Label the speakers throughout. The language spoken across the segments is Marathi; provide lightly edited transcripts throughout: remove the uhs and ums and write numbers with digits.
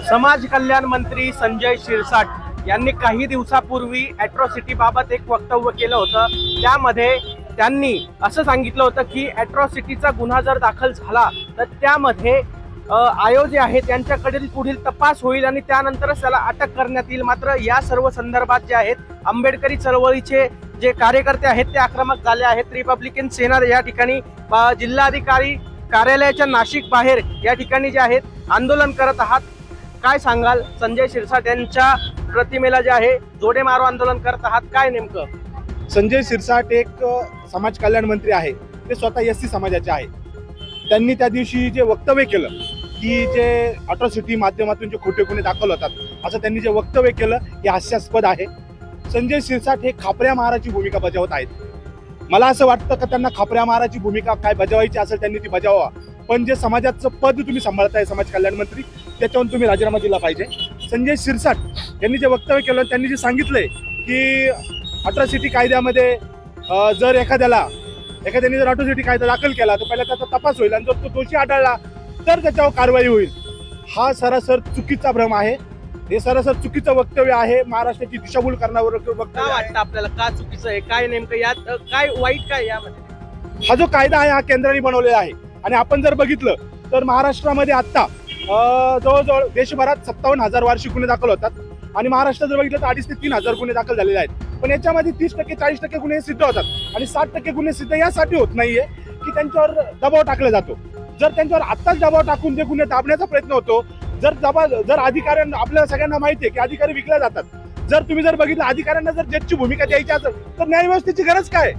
Speaker 1: समाज कल्याण मंत्री संजय शिरसाट यांनी काही दिवसापूर्वी अॅट्रॉसिटी बाबत एक वक्तव्य केलं होतं। त्यामध्ये त्यांनी असं सांगितलं होतं की अॅट्रॉसिटीचा गुन्हा जर दाखल झाला तर त्यामध्ये आयोग जे आहे त्यांच्याकडील पुढील तपास होईल आणि त्यानंतरच त्याला अटक करण्यात येईल। मात्र या सर्व संदर्भात जे आहेत आंबेडकरी चळवळीचे जे कार्यकर्ते आहेत ते आक्रमक झाले आहेत। रिपब्लिकन सेना या ठिकाणी जिल्हाधिकारी कार्यालयाच्या नाशिक बाहेर या ठिकाणी जे आहेत आंदोलन करत आहात। काय सांगाल? संजय शिरसाट यांच्या प्रतिमेला जे आहे जोडे मारो आंदोलन करत आहात, काय नेमकं?
Speaker 2: संजय शिरसाट एक समाज कल्याण मंत्री आहे, ते स्वतः एससी समाजाचे आहे। त्यांनी त्या दिवशी जे वक्तव्य केलं की जे अॅट्रॉसिटी माध्यमातून जे खोटे गुन्हे दाखल होतात असं त्यांनी जे वक्तव्य केलं हे हास्यास्पद आहे। संजय शिरसाट हे खापऱ्या महाराची भूमिका बजावत आहेत। मला असं वाटतं की त्यांना खापऱ्या महाराची भूमिका काय बजावायची असेल त्यांनी ती बजावा, पण जे समाजाचं पद तुम्ही सांभाळताय समाज कल्याण मंत्री त्याच्यावरून तुम्ही राजीनामा दिला पाहिजे। संजय शिरसाट यांनी जे वक्तव्य केलं त्यांनी जे सांगितलंय की अॅट्रॉसिटी कायद्यामध्ये जर एखाद्याने जर अॅट्रॉसिटी कायदा दाखल केला तर पहिला त्याचा तपास होईल आणि जर तो दोषी आढळला तर त्याच्यावर कारवाई होईल। हा सरासर चुकीचा भ्रम आहे, हे सरासर चुकीचं वक्तव्य आहे, महाराष्ट्राची दिशाभूल करण्यावर वक्तव्य
Speaker 1: वाटतं आपल्याला का चुकीचं आहे? काय नेमकं यात काय वाईट काय यामध्ये?
Speaker 2: हा जो कायदा आहे हा केंद्राने बनवलेला आहे आणि आपण जर बघितलं तर महाराष्ट्रामध्ये आता जवळजवळ देशभरात 57,000 वार्षिक गुन्हे दाखल होतात आणि महाराष्ट्रात जर बघितलं तर 2,500 ते 3,000 गुन्हे दाखल झालेले आहेत। पण याच्यामध्ये 30% 40% गुन्हे सिद्ध होतात आणि 60% गुन्हे सिद्ध यासाठी होत नाहीये की त्यांच्यावर दबाव टाकला जातो। जर त्यांच्यावर आत्ताच दबाव टाकून जे गुन्हे दाबण्याचा प्रयत्न होतो, जर अधिकाऱ्यांना, आपल्याला सगळ्यांना माहिती आहे की अधिकारी विकले जातात, जर तुम्ही जर बघितलं अधिकाऱ्यांना जर जजची भूमिका द्यायची असेल तर न्यायव्यवस्थेची गरज काय?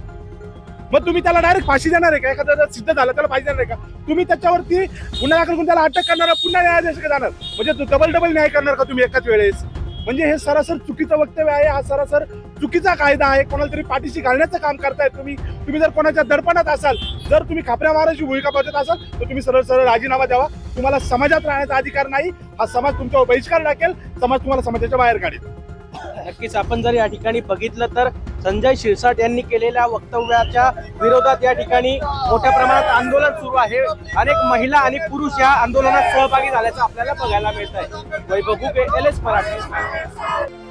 Speaker 2: मग तुम्ही त्याला डायरेक्ट फाशी देणार आहे का? एखादा जर सिद्ध झालं त्याला फाशी देणार आहे का? तुम्ही त्याच्यावरती गुन्हा दाखल करून त्याला अटक करणार, पुन्हा न्यायाधीश जाणार, म्हणजे डबल न्याय करणार का तुम्ही एकाच वेळेस? म्हणजे हे सरासर चुकीचं वक्तव्य आहे, हा सरासर चुकीचा कायदा आहे। कोणाला तरी पाठीशी घालण्याचं काम करताय तुम्ही जर कोणाच्या दडपणात असाल, जर तुम्ही खापऱ्या महाराची भूमिका बजावत असाल तर तुम्ही सरळ राजीनामा द्यावा। तुम्हाला समाजात राहण्याचा अधिकार नाही, हा समाज तुमच्यावर बहिष्कार टाकेल, समाज तुम्हाला समाजाच्या बाहेर काढेल।
Speaker 1: नक्कीच आपण जर या ठिकाणी बघितलं तर संजय शिरसाट यांनी केलेल्या वक्तव्याच्या विरोधात या ठिकाणी मोठ्या प्रमाणात आंदोलन सुरू आहे। अनेक महिला आणि पुरुष या आंदोलनात सहभागी झाल्याचं आपल्याला बघायला मिळत आहे। वैभव घुगे, LS मराठी।